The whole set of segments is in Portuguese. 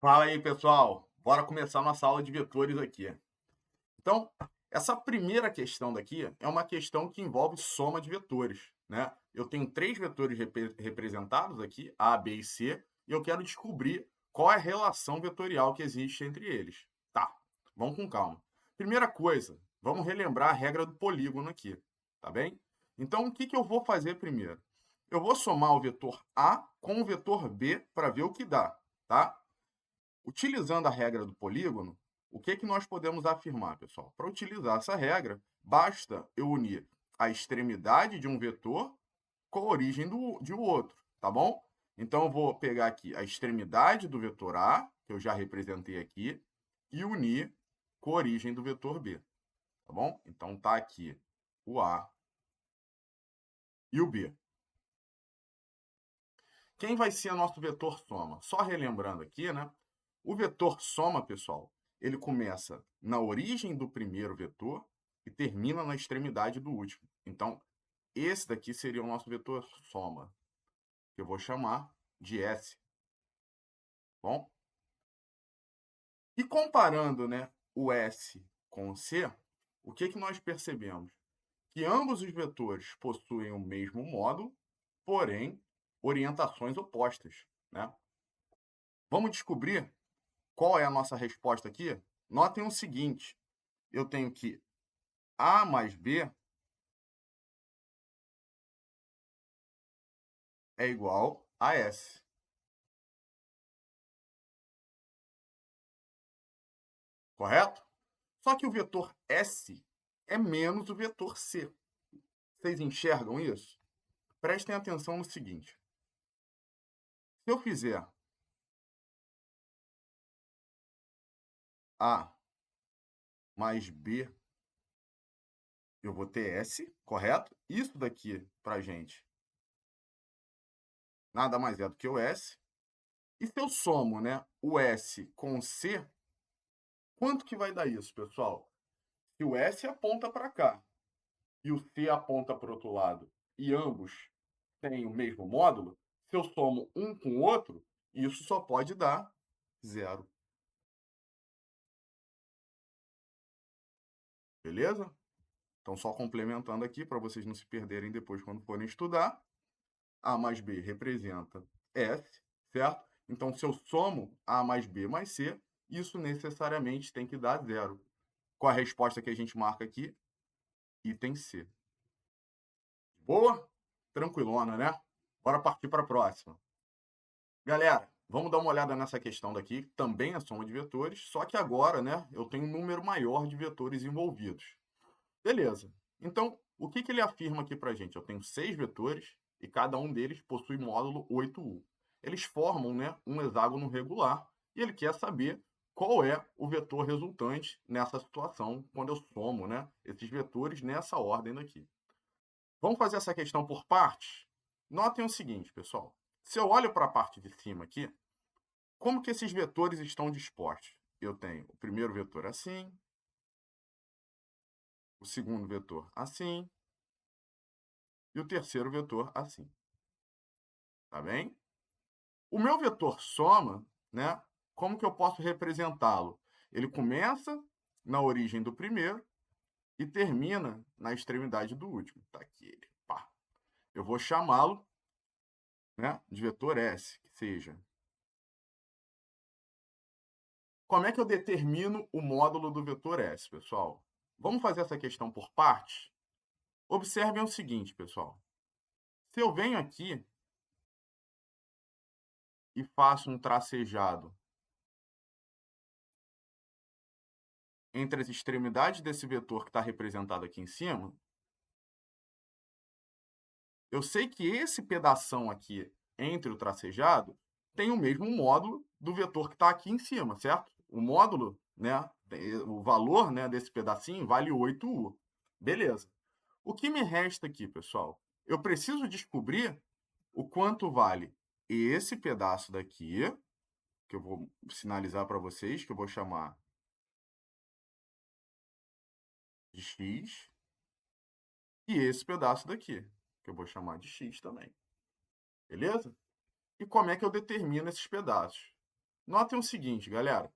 Fala aí, pessoal. Bora começar nossa aula de vetores aqui. Então, essa primeira questão daqui é uma questão que envolve soma de vetores, né? Eu tenho três vetores representados aqui, A, B e C, e eu quero descobrir qual é a relação vetorial que existe entre eles. Tá, vamos com calma. Primeira coisa, vamos relembrar a regra do polígono aqui, tá bem? Então, o que eu vou fazer primeiro? Eu vou somar o vetor A com o vetor B para ver o que dá, tá? Utilizando a regra do polígono, o que nós podemos afirmar, pessoal? Para utilizar essa regra, basta eu unir a extremidade de um vetor com a origem de outro, tá bom? Então, eu vou pegar aqui a extremidade do vetor A, que eu já representei aqui, e unir com a origem do vetor B, tá bom? Então, tá aqui o A e o B. Quem vai ser nosso vetor soma? Só relembrando aqui, né? O vetor soma, pessoal, ele começa na origem do primeiro vetor e termina na extremidade do último. Então, esse daqui seria o nosso vetor soma, que eu vou chamar de S. Bom? E comparando, né, o S com o C, o que nós percebemos? Que ambos os vetores possuem o mesmo módulo, porém, orientações opostas, né? Vamos descobrir qual é a nossa resposta aqui? Notem o seguinte, eu tenho que A mais B é igual a S, correto? Só que o vetor S é menos o vetor C. Vocês enxergam isso? Prestem atenção no seguinte. Se eu fizer A mais B, eu vou ter S, correto? Isso daqui, pra gente, nada mais é do que o S. E se eu somo, né, o S com o C, quanto que vai dar isso, pessoal? Se o S aponta para cá e o C aponta para o outro lado, e ambos têm o mesmo módulo, se eu somo um com o outro, isso só pode dar zero. Beleza? Então, só complementando aqui, para vocês não se perderem depois quando forem estudar, A mais B representa S, certo? Então, se eu somo A mais B mais C, isso necessariamente tem que dar zero. Qual a resposta que a gente marca aqui? Item C. Boa? Tranquilona, né? Bora partir para a próxima. Galera, vamos dar uma olhada nessa questão daqui, que também é soma de vetores, só que agora, né, eu tenho um número maior de vetores envolvidos. Beleza. Então, o que ele afirma aqui para a gente? Eu tenho 6 vetores e cada um deles possui módulo 8U. Eles formam, né, um hexágono regular e ele quer saber qual é o vetor resultante nessa situação, quando eu somo, né, esses vetores nessa ordem daqui. Vamos fazer essa questão por partes? Notem o seguinte, pessoal. Se eu olho para a parte de cima aqui, como que esses vetores estão dispostos? Eu tenho o primeiro vetor assim, o segundo vetor assim e o terceiro vetor assim. Tá bem? O meu vetor soma, né? Como que eu posso representá-lo? Ele começa na origem do primeiro e termina na extremidade do último. Tá aqui ele. Pá. Eu vou chamá-lo, né, de vetor S, que seja. Como é que eu determino o módulo do vetor S, pessoal? Vamos fazer essa questão por partes? Observem o seguinte, pessoal. Se eu venho aqui e faço um tracejado entre as extremidades desse vetor que está representado aqui em cima, eu sei que esse pedação aqui entre o tracejado tem o mesmo módulo do vetor que está aqui em cima, certo? O módulo, né, o valor, né, desse pedacinho vale 8U. Beleza. O que me resta aqui, pessoal? Eu preciso descobrir o quanto vale esse pedaço daqui, que eu vou sinalizar para vocês, que eu vou chamar de x, e esse pedaço daqui, que eu vou chamar de x também. Beleza? E como é que eu determino esses pedaços? Notem o seguinte, galera.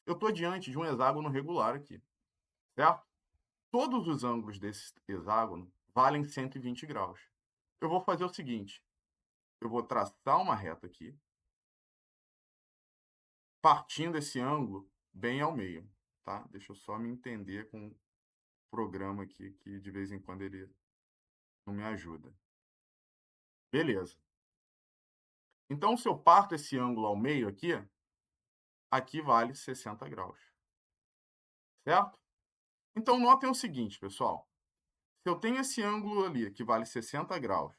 Eu estou diante de um hexágono regular aqui, certo? Todos os ângulos desse hexágono valem 120 graus. Eu vou fazer o seguinte, eu vou traçar uma reta aqui, partindo esse ângulo bem ao meio, tá? Deixa eu só me entender com o programa aqui, que de vez em quando ele não me ajuda. Beleza. Então, se eu parto esse ângulo ao meio aqui, aqui vale 60 graus, certo? Então, notem o seguinte, pessoal. Se eu tenho esse ângulo ali, que vale 60 graus,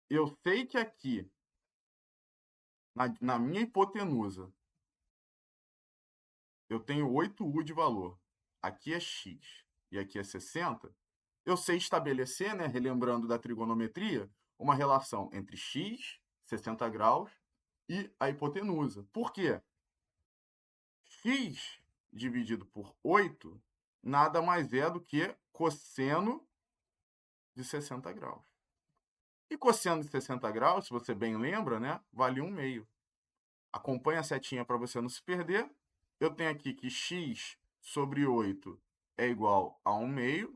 eu sei que aqui, na minha hipotenusa, eu tenho 8U de valor. Aqui é x e aqui é 60. Eu sei estabelecer, né, relembrando da trigonometria, uma relação entre x, 60 graus, e a hipotenusa. Por quê? X dividido por 8 nada mais é do que cosseno de 60 graus. E cosseno de 60 graus, se você bem lembra, né, vale 1/2. Acompanha a setinha para você não se perder. Eu tenho aqui que x sobre 8 é igual a 1/2.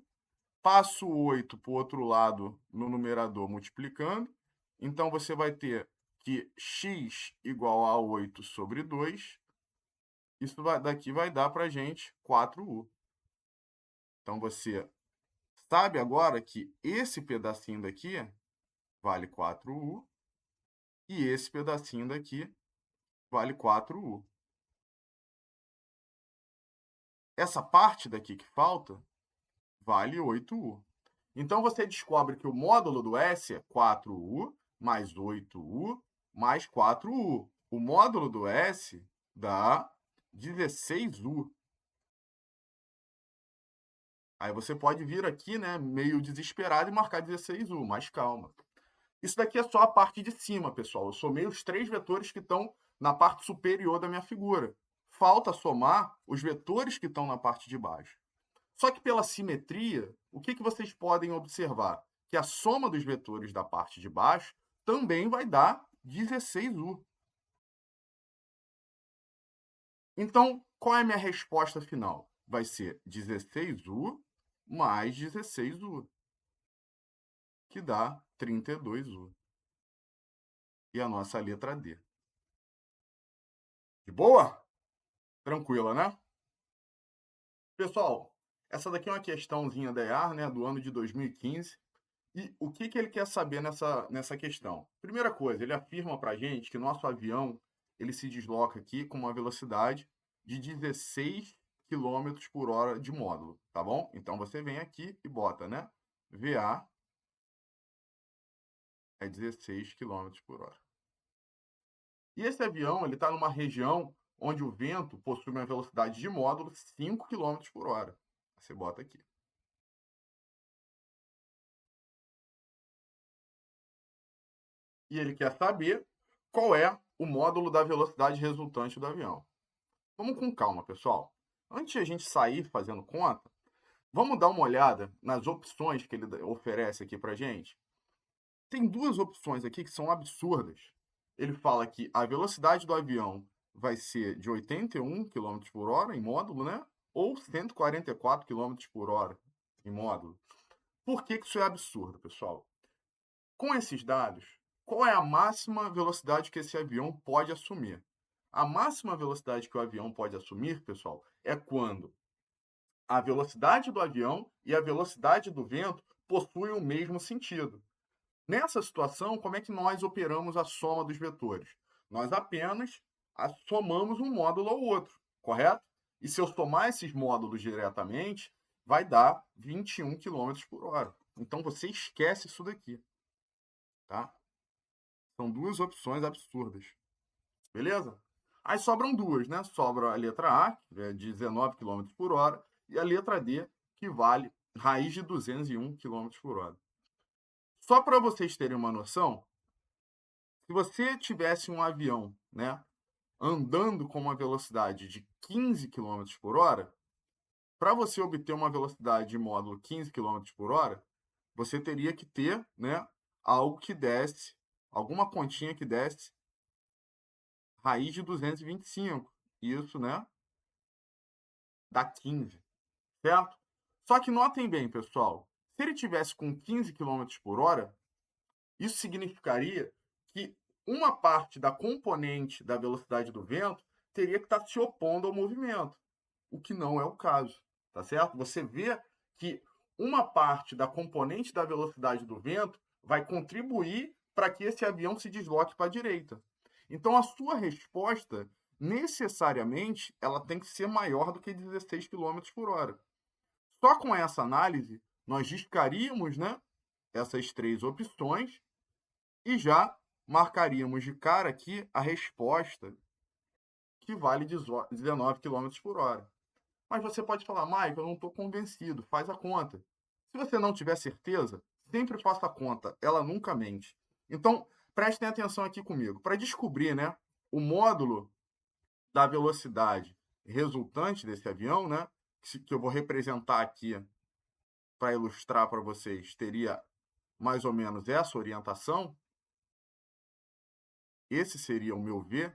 Passo o 8 para o outro lado no numerador multiplicando. Então, você vai ter que x igual a 8 sobre 2. Isso daqui vai dar para a gente 4U. Então, você sabe agora que esse pedacinho daqui vale 4U e esse pedacinho daqui vale 4U. Essa parte daqui que falta vale 8U. Então, você descobre que o módulo do S é 4U mais 8U mais 4U. O módulo do S dá 16U. Aí você pode vir aqui, né, meio desesperado e marcar 16U, mas calma. Isso daqui é só a parte de cima, pessoal. Eu somei os 3 vetores que estão na parte superior da minha figura. Falta somar os vetores que estão na parte de baixo. Só que pela simetria, o que vocês podem observar? Que a soma dos vetores da parte de baixo também vai dar 16U. Então, qual é a minha resposta final? Vai ser 16U mais 16U, que dá 32U. E a nossa letra D. De boa? Tranquila, né? Pessoal, essa daqui é uma questãozinha da EAR, né, do ano de 2015. E o que ele quer saber nessa questão? Primeira coisa, ele afirma para a gente que nosso avião ele se desloca aqui com uma velocidade de 16 km por hora de módulo, tá bom? Então, você vem aqui e bota, né? VA é 16 km por hora. E esse avião está numa região onde o vento possui uma velocidade de módulo 5 km por hora. Você bota aqui. E ele quer saber qual é o módulo da velocidade resultante do avião. Vamos com calma, pessoal. Antes de a gente sair fazendo conta, vamos dar uma olhada nas opções que ele oferece aqui para gente. Tem 2 opções aqui que são absurdas. Ele fala que a velocidade do avião vai ser de 81 km por hora em módulo, né? Ou 144 km por hora em módulo. Por que isso é absurdo, pessoal? Com esses dados, qual é a máxima velocidade que esse avião pode assumir? A máxima velocidade que o avião pode assumir, pessoal, é quando a velocidade do avião e a velocidade do vento possuem o mesmo sentido. Nessa situação, como é que nós operamos a soma dos vetores? Nós apenas somamos um módulo ao outro, correto? E se eu somar esses módulos diretamente, vai dar 21 km por hora. Então, você esquece isso daqui, tá? São 2 opções absurdas. Beleza? Aí sobram 2, né? Sobra a letra A, que é 19 km por hora, e a letra D, que vale raiz de 201 km por hora. Só para vocês terem uma noção, se você tivesse um avião, né, andando com uma velocidade de 15 km por hora, para você obter uma velocidade de módulo 15 km por hora, você teria que ter, né, algo que desse, alguma continha que desse raiz de 225. Isso, né? Dá 15, certo? Só que notem bem, pessoal, se ele tivesse com 15 km por hora, isso significaria que uma parte da componente da velocidade do vento teria que estar se opondo ao movimento, o que não é o caso, tá certo? Você vê que uma parte da componente da velocidade do vento vai contribuir para que esse avião se desloque para a direita. Então, a sua resposta, necessariamente, ela tem que ser maior do que 16 km por hora. Só com essa análise, nós discaríamos, né, essas três opções e já marcaríamos de cara aqui a resposta, que vale 19 km por hora. Mas você pode falar, Michael, eu não estou convencido, faz a conta. Se você não tiver certeza, sempre faça a conta, ela nunca mente. Então, prestem atenção aqui comigo. Para descobrir, né, o módulo da velocidade resultante desse avião, né, que eu vou representar aqui para ilustrar para vocês, teria mais ou menos essa orientação. Esse seria o meu V.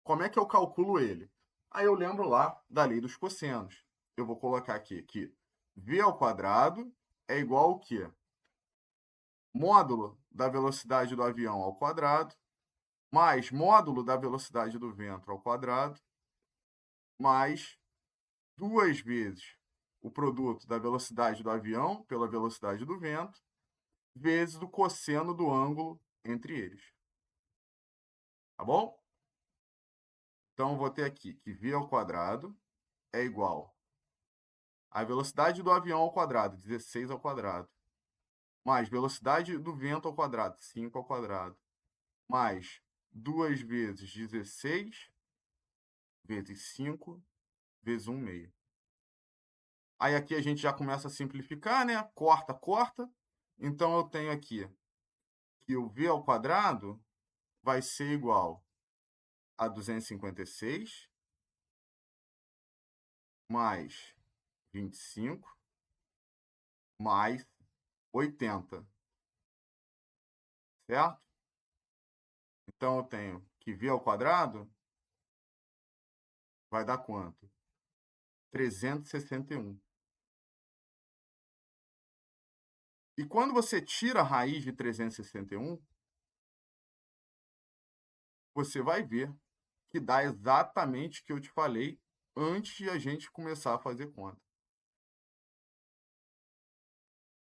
Como é que eu calculo ele? Aí eu lembro lá da lei dos cossenos. Eu vou colocar aqui que V ao quadrado é igual ao quê? Módulo da velocidade do avião ao quadrado, mais módulo da velocidade do vento ao quadrado, mais 2 vezes o produto da velocidade do avião pela velocidade do vento, vezes o cosseno do ângulo entre eles. Tá bom? Então, eu vou ter aqui que V ao quadrado é igual a velocidade do avião ao quadrado, 16 ao quadrado, mais velocidade do vento ao quadrado, 5 ao quadrado, mais 2 vezes 16 vezes 5 vezes 1 meio. Aí aqui a gente já começa a simplificar, né? Corta, corta. Então, eu tenho aqui que o V ao quadrado vai ser igual a 256 mais 25 mais 80, certo? Então, eu tenho que V ao quadrado vai dar quanto? 361. E quando você tira a raiz de 361, você vai ver que dá exatamente o que eu te falei antes de a gente começar a fazer conta.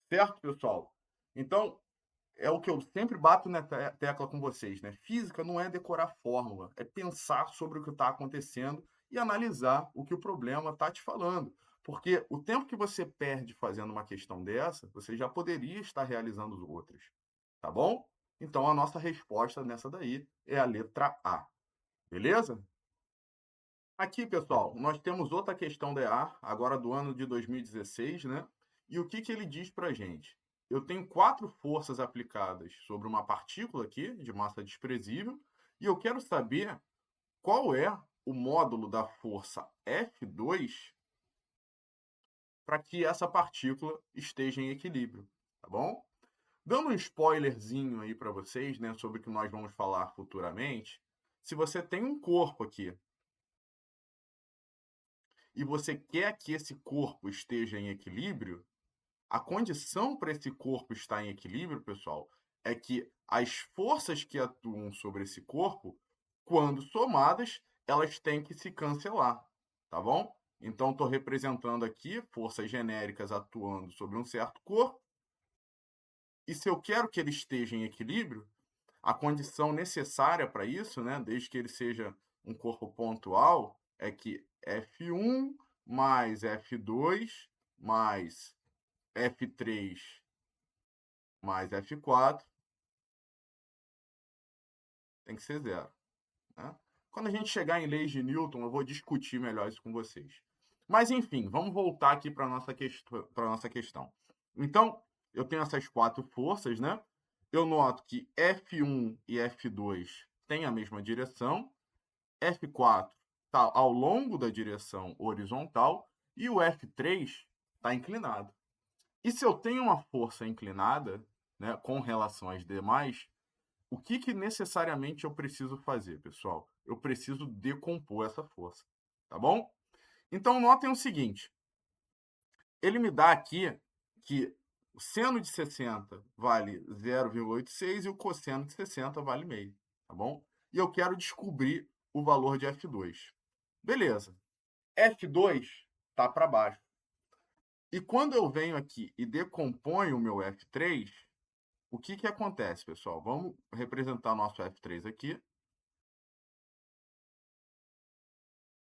Certo, pessoal? Então, é o que eu sempre bato na tecla com vocês, né? Física não é decorar fórmula, é pensar sobre o que está acontecendo e analisar o que o problema está te falando. Porque o tempo que você perde fazendo uma questão dessa, você já poderia estar realizando outras. Tá bom? Então, a nossa resposta nessa daí é a letra A. Beleza? Aqui, pessoal, nós temos outra questão da EA, agora do ano de 2016, né? E o que ele diz para a gente? Eu tenho 4 forças aplicadas sobre uma partícula aqui, de massa desprezível, e eu quero saber qual é o módulo da força F2 para que essa partícula esteja em equilíbrio, tá bom? Dando um spoilerzinho aí para vocês, né, sobre o que nós vamos falar futuramente, se você tem um corpo aqui e você quer que esse corpo esteja em equilíbrio, a condição para esse corpo estar em equilíbrio, pessoal, é que as forças que atuam sobre esse corpo, quando somadas, elas têm que se cancelar, tá bom? Então, estou representando aqui forças genéricas atuando sobre um certo corpo, e se eu quero que ele esteja em equilíbrio, a condição necessária para isso, né, desde que ele seja um corpo pontual, é que F1 mais F2 mais F3 mais F4 tem que ser zero, né? Quando a gente chegar em leis de Newton, eu vou discutir melhor isso com vocês. Mas, enfim, vamos voltar aqui para a nossa questão. Então, eu tenho essas 4 forças, né? Eu noto que F1 e F2 têm a mesma direção, F4 está ao longo da direção horizontal e o F3 está inclinado. E se eu tenho uma força inclinada, né, com relação às demais, o que necessariamente eu preciso fazer, pessoal? Eu preciso decompor essa força, tá bom? Então, notem o seguinte, ele me dá aqui que o seno de 60 vale 0,86 e o cosseno de 60 vale meio, tá bom? E eu quero descobrir o valor de F2. Beleza. F2 está para baixo. E quando eu venho aqui e decomponho o meu F3, o que acontece, pessoal? Vamos representar nosso F3 aqui.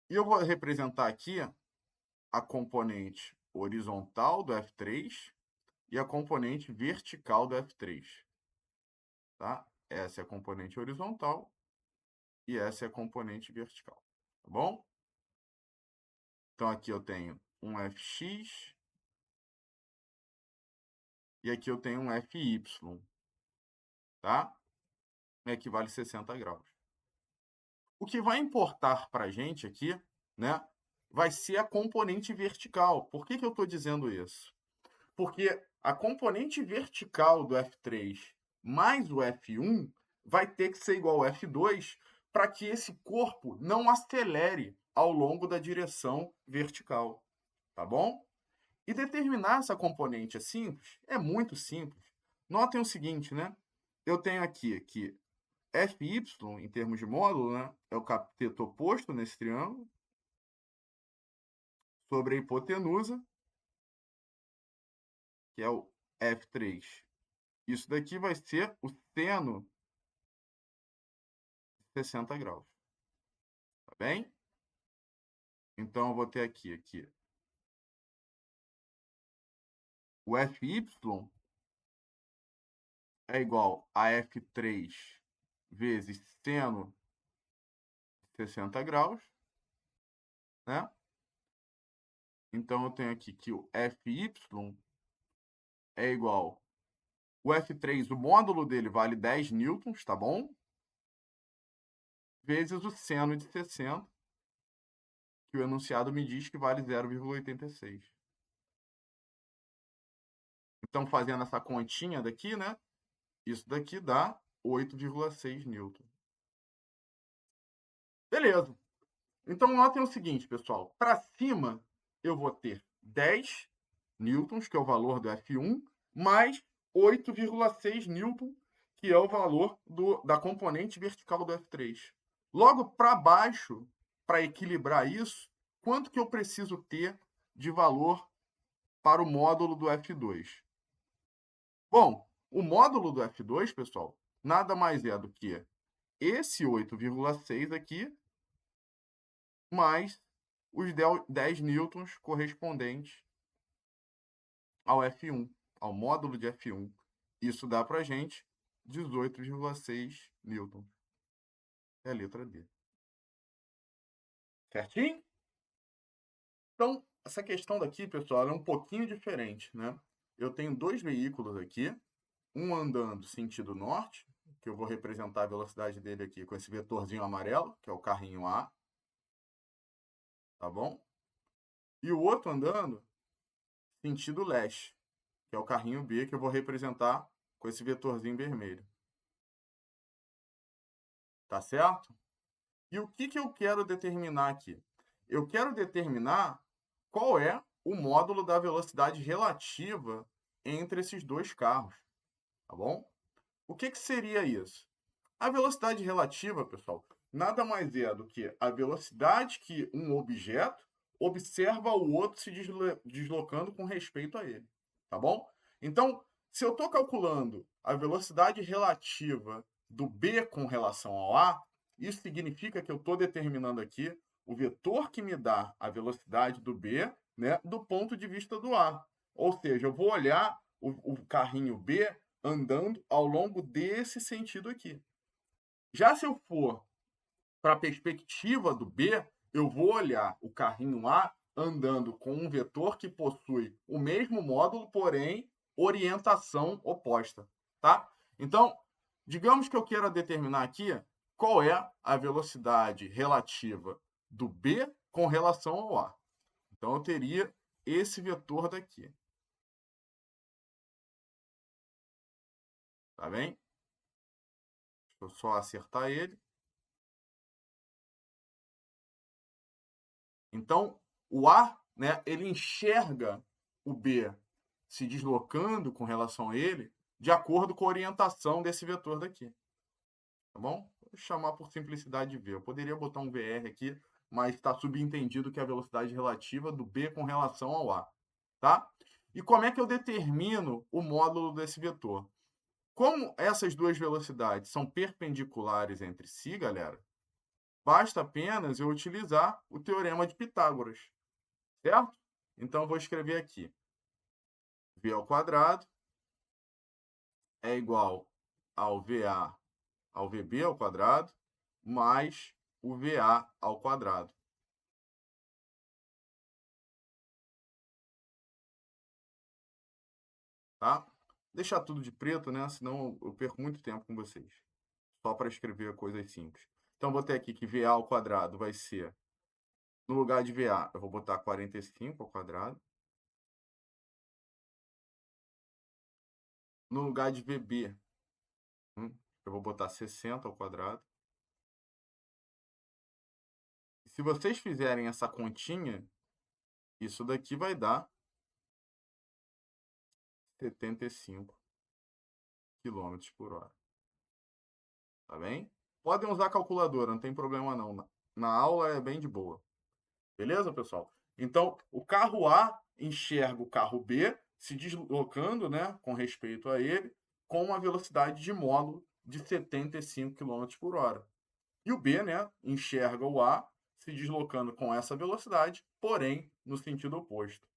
E eu vou representar aqui a componente horizontal do F3 e a componente vertical do F3. Tá? Essa é a componente horizontal e essa é a componente vertical. Tá bom? Então, aqui eu tenho um Fx e aqui eu tenho um Fy. Tá? Que vale 60 graus. O que vai importar para a gente aqui, né, vai ser a componente vertical. Por que eu estou dizendo isso? Porque a componente vertical do F3 mais o F1 vai ter que ser igual ao F2 para que esse corpo não acelere ao longo da direção vertical, tá bom? E determinar essa componente é simples? É muito simples. Notem o seguinte, né? Eu tenho aqui que Fy, em termos de módulo, né, é o cateto oposto nesse triângulo, sobre a hipotenusa, que é o F3. Isso daqui vai ser o seno de 60 graus. Tá bem? Então, eu vou ter aqui o Fy é igual a F3 vezes seno de 60 graus, né? Então, eu tenho aqui que o Fy é igual... O F3, o módulo dele vale 10 newtons, tá bom? Vezes o seno de 60, que o enunciado me diz que vale 0,86. Então, fazendo essa continha daqui, né? Isso daqui dá 8,6 newton. Beleza. Então, notem o seguinte, pessoal. Para cima, eu vou ter 10 newtons, que é o valor do F1, mais 8,6 newton, que é o valor da componente vertical do F3. Logo, para baixo, para equilibrar isso, quanto que eu preciso ter de valor para o módulo do F2? Bom, o módulo do F2, pessoal, nada mais é do que esse 8,6 aqui, mais os 10 newtons correspondentes ao F1, ao módulo de F1. Isso dá para a gente 18,6 newtons. É a letra D. Certinho? Então, essa questão daqui, pessoal, é um pouquinho diferente, né? Eu tenho dois veículos aqui, um andando sentido norte, que eu vou representar a velocidade dele aqui com esse vetorzinho amarelo, que é o carrinho A, tá bom? E o outro andando sentido leste, que é o carrinho B, que eu vou representar com esse vetorzinho vermelho. Tá certo? E o que eu quero determinar aqui? Eu quero determinar qual é o módulo da velocidade relativa entre esses dois carros, tá bom? O que seria isso? A velocidade relativa, pessoal, nada mais é do que a velocidade que um objeto observa o outro se deslocando com respeito a ele, tá bom? Então, se eu estou calculando a velocidade relativa do B com relação ao A, isso significa que eu estou determinando aqui o vetor que me dá a velocidade do B, né, do ponto de vista do A. Ou seja, eu vou olhar o carrinho B andando ao longo desse sentido aqui. Já se eu for para a perspectiva do B, eu vou olhar o carrinho A andando com um vetor que possui o mesmo módulo, porém orientação oposta, tá? Então, digamos que eu queira determinar aqui qual é a velocidade relativa do B com relação ao A. Então, eu teria esse vetor daqui. Tá bem? Vou só acertar ele. Então, o A, né, ele enxerga o B se deslocando com relação a ele de acordo com a orientação desse vetor daqui. Tá bom? Vou chamar por simplicidade de V. Eu poderia botar um VR aqui, mas está subentendido que é a velocidade relativa do B com relação ao A. Tá? E como é que eu determino o módulo desse vetor? Como essas duas velocidades são perpendiculares entre si, galera, basta apenas eu utilizar o teorema de Pitágoras, certo? Então, eu vou escrever aqui. V ao quadrado é igual ao VA ao VB ao quadrado mais o VA ao quadrado. Tá? Deixar tudo de preto, né? Senão eu perco muito tempo com vocês. Só para escrever coisas simples. Então, vou ter aqui que VA ao quadrado vai ser, no lugar de VA, eu vou botar 45 ao quadrado. No lugar de VB, eu vou botar 60 ao quadrado. E se vocês fizerem essa continha, isso daqui vai dar 75 km por hora. Tá bem? Podem usar calculadora, não tem problema não. Na aula é bem de boa. Beleza, pessoal? Então, o carro A enxerga o carro B se deslocando, né, com respeito a ele, com uma velocidade de módulo de 75 km por hora. E o B, né, enxerga o A se deslocando com essa velocidade, porém no sentido oposto.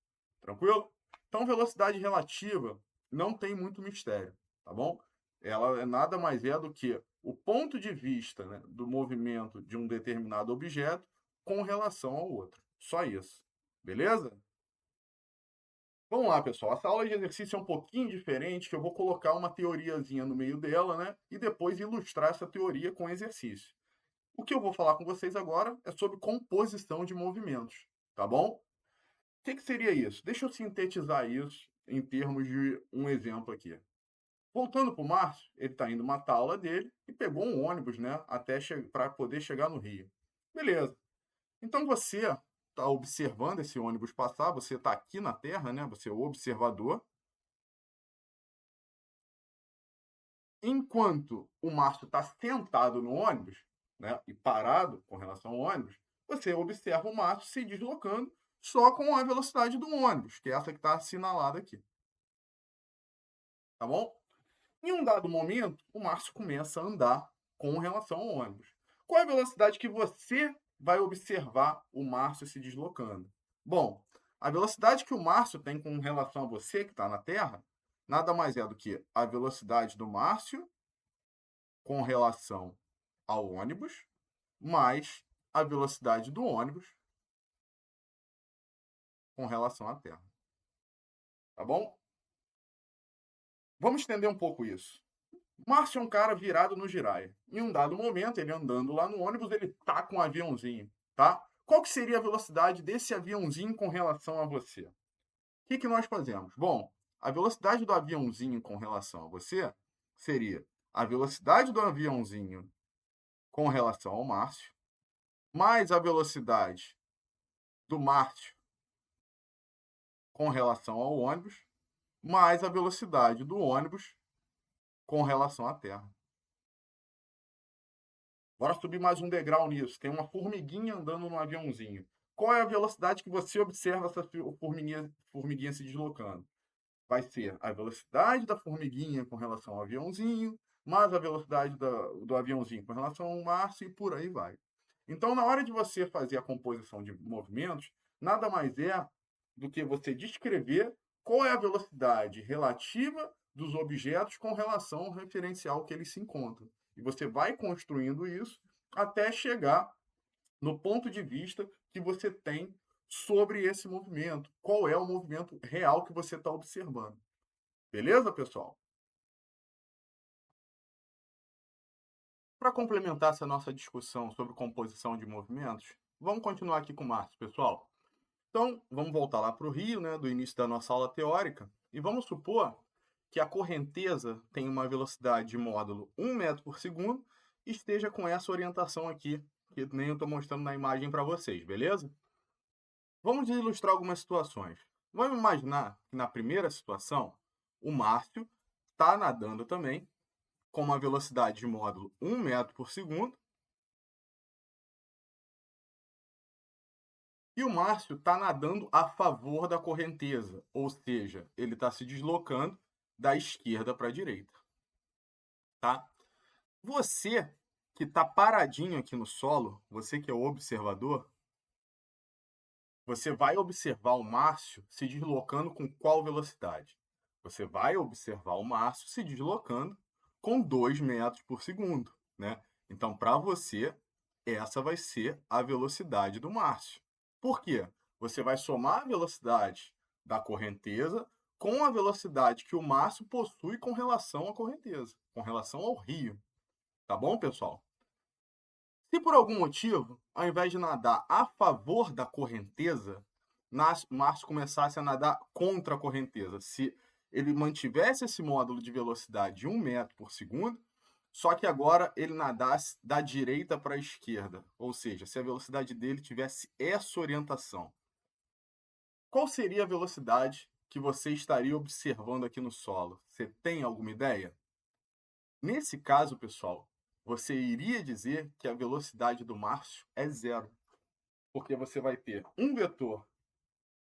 Tranquilo? Então, velocidade relativa não tem muito mistério, tá bom? Ela nada mais é do que o ponto de vista, né, do movimento de um determinado objeto com relação ao outro. Só isso. Beleza? Vamos lá, pessoal. Essa aula de exercício é um pouquinho diferente, que eu vou colocar uma teoriazinha no meio dela, né? E depois ilustrar essa teoria com exercício. O que eu vou falar com vocês agora é sobre composição de movimentos, tá bom? O que seria isso? Deixa eu sintetizar isso em termos de um exemplo aqui. Voltando para o Márcio, ele está indo matar a aula dele e pegou um ônibus, né, até para poder chegar no Rio. Beleza. Então você está observando esse ônibus passar, você está aqui na Terra, né, você é o observador. Enquanto o Márcio está sentado no ônibus, né, e parado com relação ao ônibus, você observa o Márcio se deslocando só com a velocidade do ônibus, que é essa que está assinalada aqui. Tá bom? Em um dado momento, o Márcio começa a andar com relação ao ônibus. Qual é a velocidade que você vai observar o Márcio se deslocando? Bom, a velocidade que o Márcio tem com relação a você, que está na Terra, nada mais é do que a velocidade do Márcio com relação ao ônibus, mais a velocidade do ônibus com relação à Terra. Tá bom? Vamos estender um pouco isso. Márcio é um cara virado no giraia. Em um dado momento, ele andando lá no ônibus, ele tá com um aviãozinho, tá? Qual que seria a velocidade desse aviãozinho com relação a você? O que nós fazemos? Bom, a velocidade do aviãozinho com relação a você seria a velocidade do aviãozinho com relação ao Márcio, mais a velocidade do Márcio com relação ao ônibus, mais a velocidade do ônibus com relação à Terra. Bora subir mais um degrau nisso. Tem uma formiguinha andando no aviãozinho. Qual é a velocidade que você observa essa formiguinha se deslocando? Vai ser a velocidade da formiguinha com relação ao aviãozinho, mais a velocidade do aviãozinho com relação ao Márcio e por aí vai. Então, na hora de você fazer a composição de movimentos, nada mais é do que você descrever qual é a velocidade relativa dos objetos com relação ao referencial que eles se encontram. E você vai construindo isso até chegar no ponto de vista que você tem sobre esse movimento. Qual é o movimento real que você está observando. Beleza, pessoal? Para complementar essa nossa discussão sobre composição de movimentos, vamos continuar aqui com o Márcio, pessoal. Então, vamos voltar lá para o Rio, né, do início da nossa aula teórica, e vamos supor que a correnteza tem uma velocidade de módulo 1 metro por segundo esteja com essa orientação aqui, que nem eu estou mostrando na imagem para vocês, beleza? Vamos ilustrar algumas situações. Vamos imaginar que na primeira situação, o Márcio está nadando também com uma velocidade de módulo 1 metro por segundo, e o Márcio está nadando a favor da correnteza, ou seja, ele está se deslocando da esquerda para a direita, tá? Você que está paradinho aqui no solo, você que é o observador, você vai observar o Márcio se deslocando com qual velocidade? Você vai observar o Márcio se deslocando com 2 metros por segundo, né? Então, para você, essa vai ser a velocidade do Márcio. Por quê? Você vai somar a velocidade da correnteza com a velocidade que o Márcio possui com relação à correnteza, com relação ao rio. Tá bom, pessoal? Se por algum motivo, ao invés de nadar a favor da correnteza, Márcio começasse a nadar contra a correnteza, se ele mantivesse esse módulo de velocidade de 1 metro por segundo, só que agora ele nadasse da direita para a esquerda, ou seja, se a velocidade dele tivesse essa orientação, qual seria a velocidade que você estaria observando aqui no solo? Você tem alguma ideia? Nesse caso, pessoal, você iria dizer que a velocidade do Márcio é zero, porque você vai ter um vetor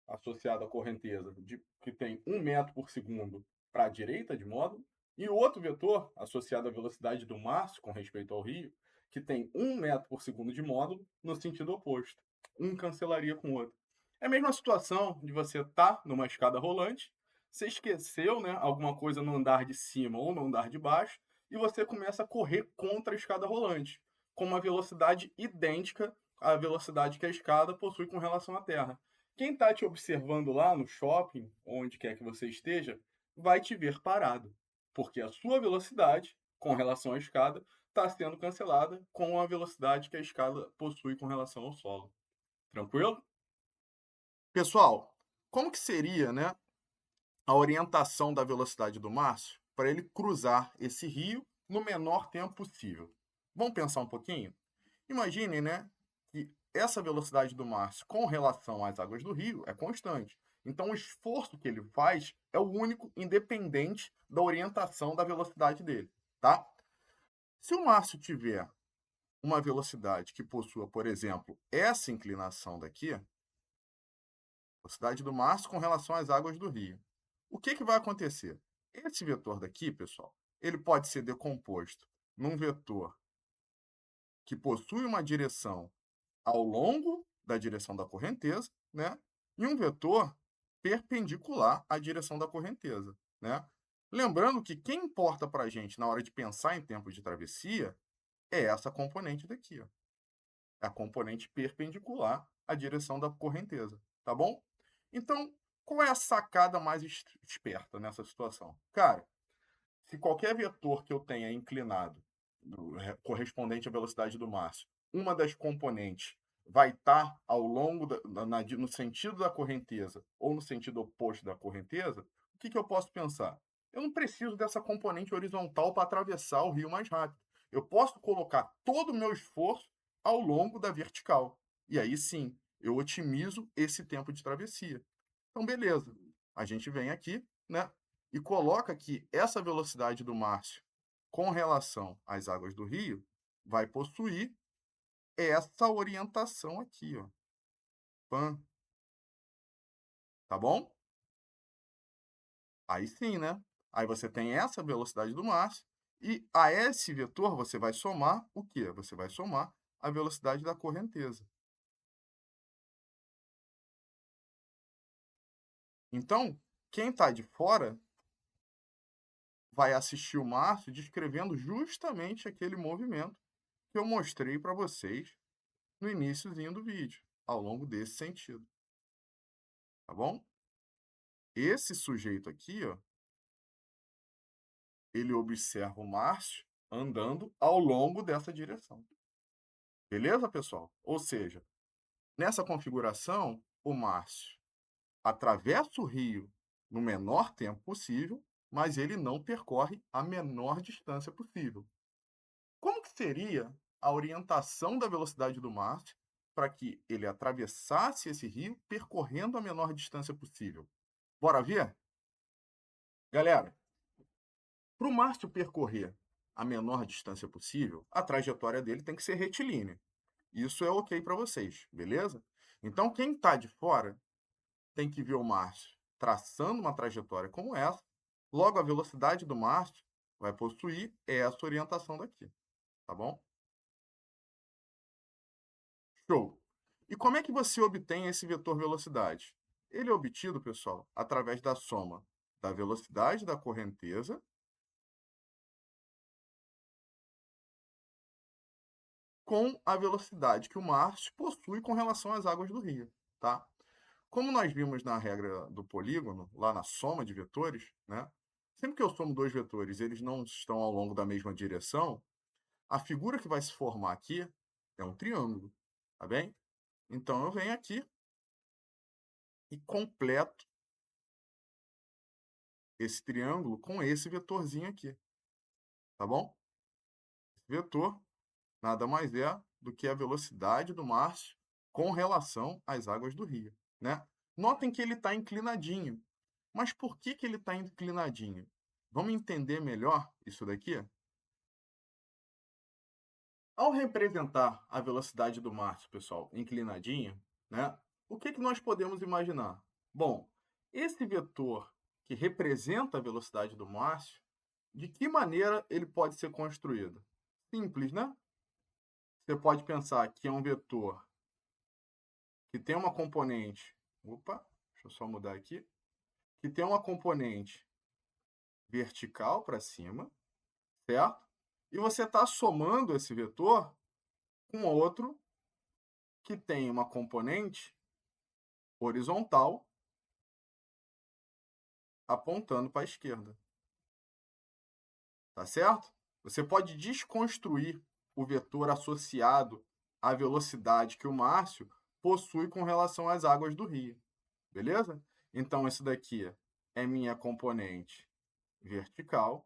associado à correnteza que tem 1 metro por segundo para a direita de módulo, e outro vetor associado à velocidade do Márcio com respeito ao rio, que tem 1 metro por segundo de módulo no sentido oposto. Um cancelaria com o outro. É a mesma situação de você estar numa escada rolante, você esqueceu, né, alguma coisa no andar de cima ou no andar de baixo, e você começa a correr contra a escada rolante, com uma velocidade idêntica à velocidade que a escada possui com relação à Terra. Quem está te observando lá no shopping, onde quer que você esteja, vai te ver parado, porque a sua velocidade com relação à escada está sendo cancelada com a velocidade que a escada possui com relação ao solo. Tranquilo? Pessoal, como que seria, né, a orientação da velocidade do Márcio para ele cruzar esse rio no menor tempo possível? Vamos pensar um pouquinho? Imaginem, né, que essa velocidade do Márcio com relação às águas do rio é constante. Então, o esforço que ele faz é o único, independente da orientação da velocidade dele, tá? Se o Márcio tiver uma velocidade que possua, por exemplo, essa inclinação daqui, velocidade do Márcio com relação às águas do rio, o que vai acontecer? Esse vetor daqui, pessoal, ele pode ser decomposto num vetor que possui uma direção ao longo da direção da correnteza, né? E um vetor perpendicular à direção da correnteza, né? Lembrando que quem importa para a gente na hora de pensar em tempo de travessia é essa componente daqui, ó. É a componente perpendicular à direção da correnteza, tá bom? Então, qual é a sacada mais esperta nessa situação? Cara, se qualquer vetor que eu tenha inclinado, correspondente à velocidade do Márcio, uma das componentes vai estar ao longo no sentido da correnteza ou no sentido oposto da correnteza, o que eu posso pensar? Eu não preciso dessa componente horizontal para atravessar o rio mais rápido. Eu posso colocar todo o meu esforço ao longo da vertical. E aí sim, eu otimizo esse tempo de travessia. Então, beleza. A gente vem aqui, né, e coloca que essa velocidade do Márcio com relação às águas do rio vai possuir essa orientação aqui, ó. Pan, tá bom? Aí sim, né? Aí você tem essa velocidade do Márcio e a esse vetor você vai somar o quê? Você vai somar a velocidade da correnteza. Então, quem está de fora vai assistir o Márcio descrevendo justamente aquele movimento que eu mostrei para vocês no iniciozinho do vídeo, ao longo desse sentido, tá bom? Esse sujeito aqui, ó, ele observa o Márcio andando ao longo dessa direção. Beleza, pessoal? Ou seja, nessa configuração, o Márcio atravessa o rio no menor tempo possível, mas ele não percorre a menor distância possível. Como que seria a orientação da velocidade do Márcio para que ele atravessasse esse rio percorrendo a menor distância possível? Bora ver? Galera, para o Márcio percorrer a menor distância possível, a trajetória dele tem que ser retilínea. Isso é ok para vocês, beleza? Então, quem está de fora tem que ver o Márcio traçando uma trajetória como essa, logo a velocidade do Márcio vai possuir essa orientação daqui, tá bom? Show! E como é que você obtém esse vetor velocidade? Ele é obtido, pessoal, através da soma da velocidade da correnteza com a velocidade que o Márcio possui com relação às águas do rio, tá? Como nós vimos na regra do polígono, lá na soma de vetores, né? Sempre que eu somo dois vetores, eles não estão ao longo da mesma direção, a figura que vai se formar aqui é um triângulo, tá bem? Então eu venho aqui e completo esse triângulo com esse vetorzinho aqui, tá bom? Esse vetor nada mais é do que a velocidade do Márcio com relação às águas do rio, né? Notem que ele está inclinadinho. Mas por que ele está inclinadinho? Vamos entender melhor isso daqui? Ao representar a velocidade do Márcio, pessoal, inclinadinha, né? O que nós podemos imaginar? Bom, esse vetor que representa a velocidade do Márcio, de que maneira ele pode ser construído? Simples, né? Você pode pensar que é um vetor que tem uma componente. Opa, deixa eu só mudar aqui. Que tem uma componente vertical para cima, certo? E você está somando esse vetor com outro que tem uma componente horizontal apontando para a esquerda. Tá certo? Você pode desconstruir o vetor associado à velocidade que o Márcio possui com relação às águas do rio. Beleza? Então, isso daqui é minha componente vertical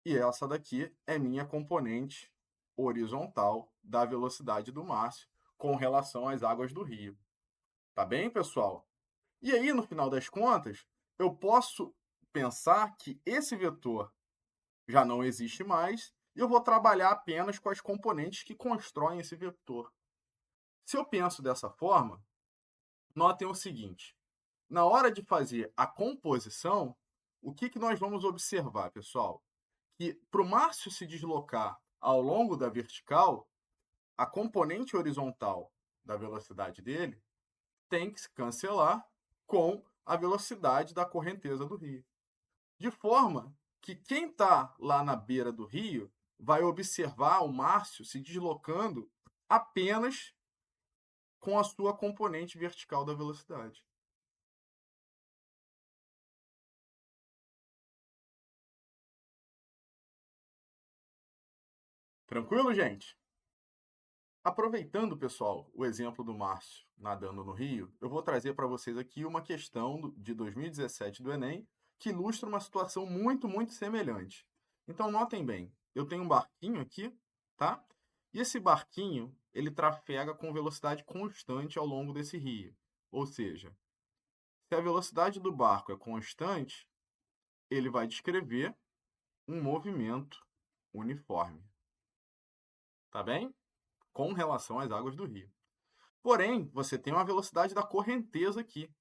e essa daqui é minha componente horizontal da velocidade do Márcio com relação às águas do rio. Tá bem, pessoal? E aí, no final das contas, eu posso pensar que esse vetor já não existe mais e eu vou trabalhar apenas com as componentes que constroem esse vetor. Se eu penso dessa forma, notem o seguinte: na hora de fazer a composição, o que nós vamos observar, pessoal? Que para o Márcio se deslocar ao longo da vertical, a componente horizontal da velocidade dele tem que se cancelar com a velocidade da correnteza do rio. De forma que quem está lá na beira do rio vai observar o Márcio se deslocando apenas com a sua componente vertical da velocidade. Tranquilo, gente? Aproveitando, pessoal, o exemplo do Márcio nadando no rio, eu vou trazer para vocês aqui uma questão de 2017 do Enem que ilustra uma situação muito semelhante. Então, notem bem, eu tenho um barquinho aqui, tá? E esse barquinho, ele trafega com velocidade constante ao longo desse rio. Ou seja, se a velocidade do barco é constante, ele vai descrever um movimento uniforme. Tá bem? Com relação às águas do rio. Porém, você tem uma velocidade da correnteza aqui.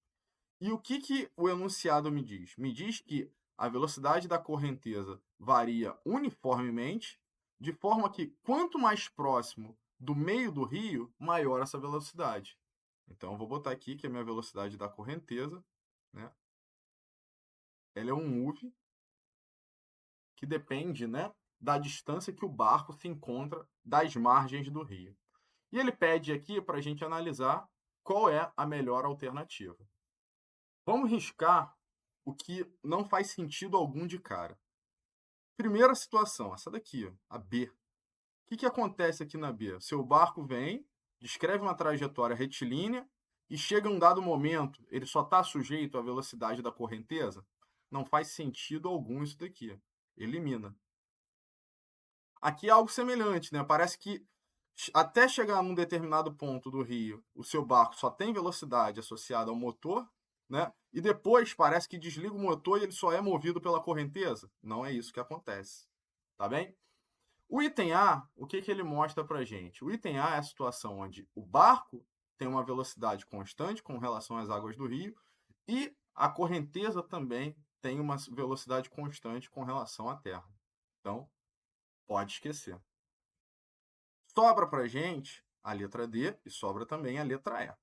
E o que o enunciado me diz? Me diz que a velocidade da correnteza varia uniformemente, de forma que quanto mais próximo do meio do rio, maior essa velocidade. Então, eu vou botar aqui que a minha velocidade da correnteza, né, ela é um UV que depende, né, da distância que o barco se encontra das margens do rio. E ele pede aqui para a gente analisar qual é a melhor alternativa. Vamos riscar o que não faz sentido algum de cara. Primeira situação, essa daqui, a B. O que acontece aqui na B? Seu barco vem, descreve uma trajetória retilínea e chega um dado momento, ele só está sujeito à velocidade da correnteza? Não faz sentido algum isso daqui. Elimina. Aqui é algo semelhante, né? Parece que até chegar num determinado ponto do rio, o seu barco só tem velocidade associada ao motor, né? E depois parece que desliga o motor e ele só é movido pela correnteza. Não é isso que acontece, tá bem? O item A, o que ele mostra para a gente? O item A é a situação onde o barco tem uma velocidade constante com relação às águas do rio e a correnteza também tem uma velocidade constante com relação à terra. Então, pode esquecer. Sobra para a gente a letra D e sobra também a letra E.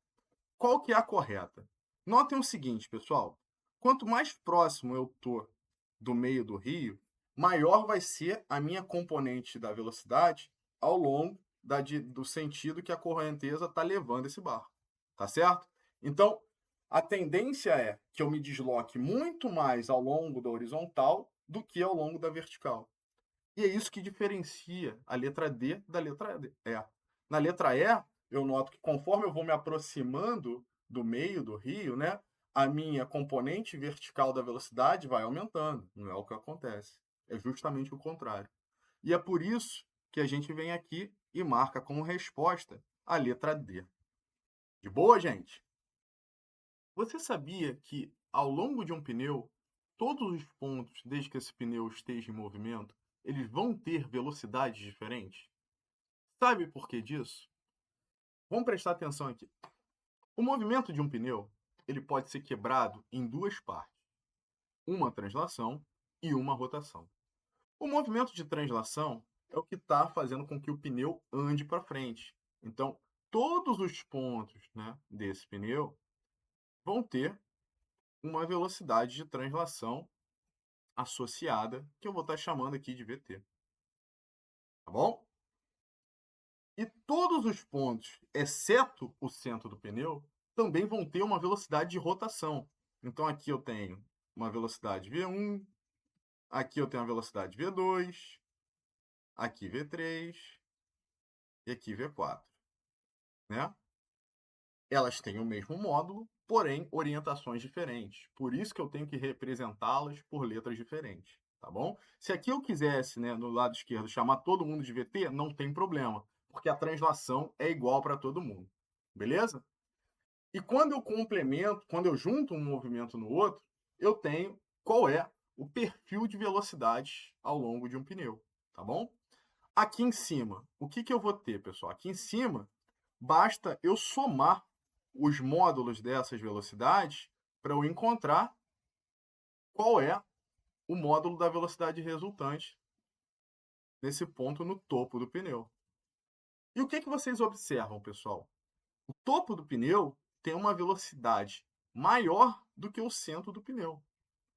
Qual que é a correta? Notem o seguinte, pessoal. Quanto mais próximo eu estou do meio do rio, maior vai ser a minha componente da velocidade ao longo do sentido que a correnteza está levando esse barco. Tá certo? Então, a tendência é que eu me desloque muito mais ao longo da horizontal do que ao longo da vertical. E é isso que diferencia a letra D da letra E. Na letra E, eu noto que conforme eu vou me aproximando do meio do rio, né, a minha componente vertical da velocidade vai aumentando. Não é o que acontece. É justamente o contrário. E é por isso que a gente vem aqui e marca como resposta a letra D. De boa, gente? Você sabia que ao longo de um pneu, todos os pontos, desde que esse pneu esteja em movimento, eles vão ter velocidades diferentes? Sabe por que disso? Vamos prestar atenção aqui. O movimento de um pneu, ele pode ser quebrado em duas partes, uma translação e uma rotação. O movimento de translação é o que está fazendo com que o pneu ande para frente. Então, todos os pontos, né, desse pneu vão ter uma velocidade de translação associada, que eu vou estar chamando aqui de VT. Tá bom? E todos os pontos, exceto o centro do pneu, também vão ter uma velocidade de rotação. Então aqui eu tenho uma velocidade V1, aqui eu tenho uma velocidade V2, aqui V3 e aqui V4, né? Elas têm o mesmo módulo, porém orientações diferentes. Por isso que eu tenho que representá-las por letras diferentes, tá bom? Se aqui eu quisesse, né, no lado esquerdo, chamar todo mundo de VT, não tem problema, porque a translação é igual para todo mundo, beleza? E quando eu complemento, quando eu junto um movimento no outro, eu tenho qual é o perfil de velocidade ao longo de um pneu, tá bom? Aqui em cima, o que eu vou ter, pessoal? Aqui em cima, basta eu somar os módulos dessas velocidades para eu encontrar qual é o módulo da velocidade resultante nesse ponto no topo do pneu. E o que vocês observam, pessoal? O topo do pneu tem uma velocidade maior do que o centro do pneu,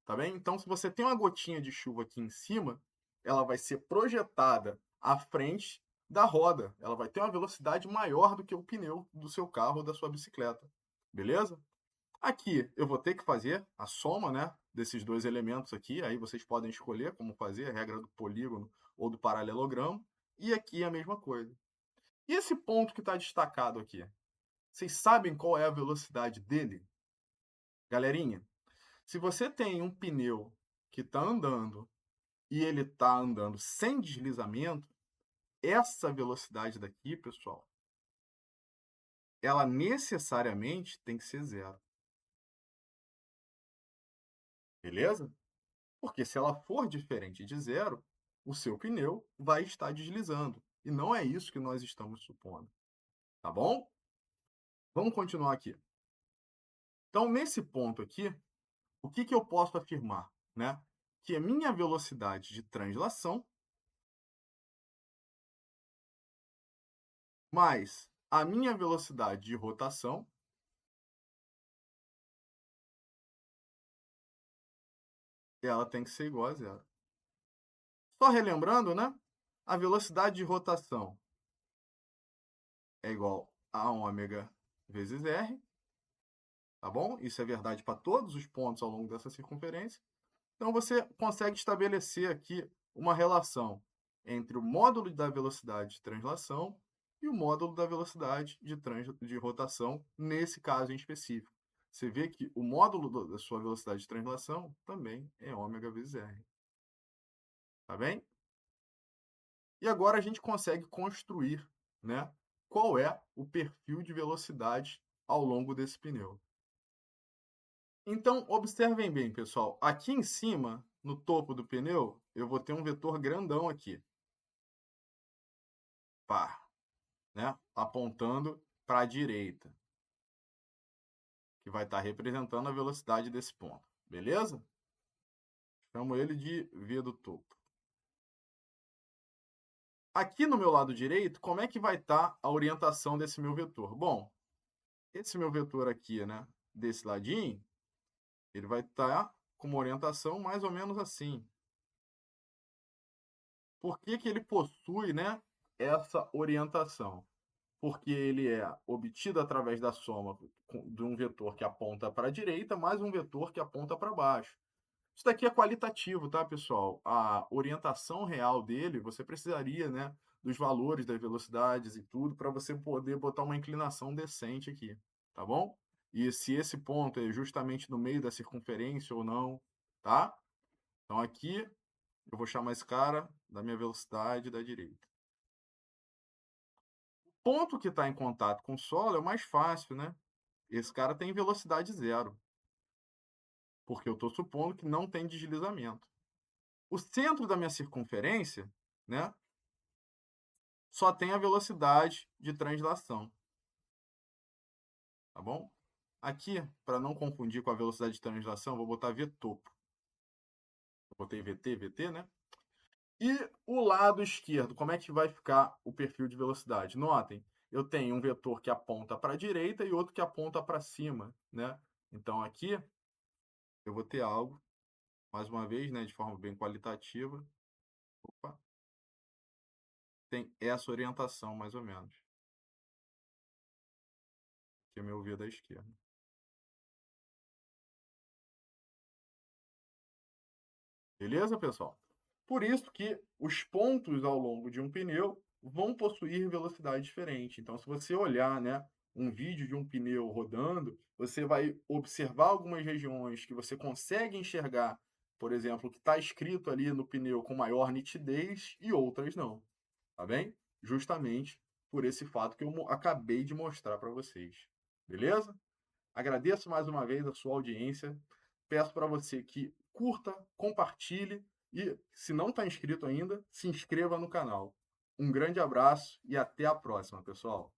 tá bem? Então, se você tem uma gotinha de chuva aqui em cima, ela vai ser projetada à frente da roda. Ela vai ter uma velocidade maior do que o pneu do seu carro ou da sua bicicleta, beleza? Aqui eu vou ter que fazer a soma, né, desses dois elementos aqui, aí vocês podem escolher como fazer, a regra do polígono ou do paralelogramo, e aqui a mesma coisa. E esse ponto que está destacado aqui? Vocês sabem qual é a velocidade dele? Galerinha, se você tem um pneu que está andando e ele está andando sem deslizamento, essa velocidade daqui, pessoal, ela necessariamente tem que ser zero. Beleza? Porque se ela for diferente de zero, o seu pneu vai estar deslizando. E não é isso que nós estamos supondo. Tá bom? Vamos continuar aqui. Então, nesse ponto aqui, o que eu posso afirmar? Né? Que a minha velocidade de translação mais a minha velocidade de rotação, ela tem que ser igual a zero. Só relembrando, né? A velocidade de rotação é igual a ômega vezes r, tá bom? Isso é verdade para todos os pontos ao longo dessa circunferência. Então você consegue estabelecer aqui uma relação entre o módulo da velocidade de translação e o módulo da velocidade de rotação, nesse caso em específico. Você vê que o módulo da sua velocidade de translação também é ômega vezes r. Tá bem? E agora a gente consegue construir, né, qual é o perfil de velocidade ao longo desse pneu. Então, observem bem, pessoal. Aqui em cima, no topo do pneu, eu vou ter um vetor grandão aqui, pá, né, apontando para a direita, que vai estar representando a velocidade desse ponto, beleza? Chamo ele de V do topo. Aqui no meu lado direito, como é que vai estar a orientação desse meu vetor? Bom, esse meu vetor aqui, né, desse ladinho, ele vai estar com uma orientação mais ou menos assim. Por que que ele possui, né, essa orientação? Porque ele é obtido através da soma de um vetor que aponta para a direita mais um vetor que aponta para baixo. Isso daqui é qualitativo, tá, pessoal? A orientação real dele, você precisaria, né, dos valores das velocidades e tudo para você poder botar uma inclinação decente aqui, tá bom? E se esse ponto é justamente no meio da circunferência ou não, tá? Então aqui eu vou chamar esse cara da minha velocidade da direita. O ponto que está em contato com o solo é o mais fácil, né? Esse cara tem velocidade zero, porque eu estou supondo que não tem deslizamento. O centro da minha circunferência, né, só tem a velocidade de translação, tá bom? Aqui, para não confundir com a velocidade de translação, vou botar V topo. Botei VT, VT, né? E o lado esquerdo, como é que vai ficar o perfil de velocidade? Notem, eu tenho um vetor que aponta para a direita e outro que aponta para cima, né? Então aqui eu vou ter algo, mais uma vez, né, de forma bem qualitativa. Opa, tem essa orientação, mais ou menos, que é meu V da esquerda. Beleza, pessoal? Por isso que os pontos ao longo de um pneu vão possuir velocidade diferente. Então, se você olhar, né, um vídeo de um pneu rodando, você vai observar algumas regiões que você consegue enxergar, por exemplo, o que está escrito ali no pneu com maior nitidez e outras não, tá bem? Justamente por esse fato que eu acabei de mostrar para vocês. Beleza? Agradeço mais uma vez a sua audiência. Peço para você que curta, compartilhe e, se não está inscrito ainda, se inscreva no canal. Um grande abraço e até a próxima, pessoal.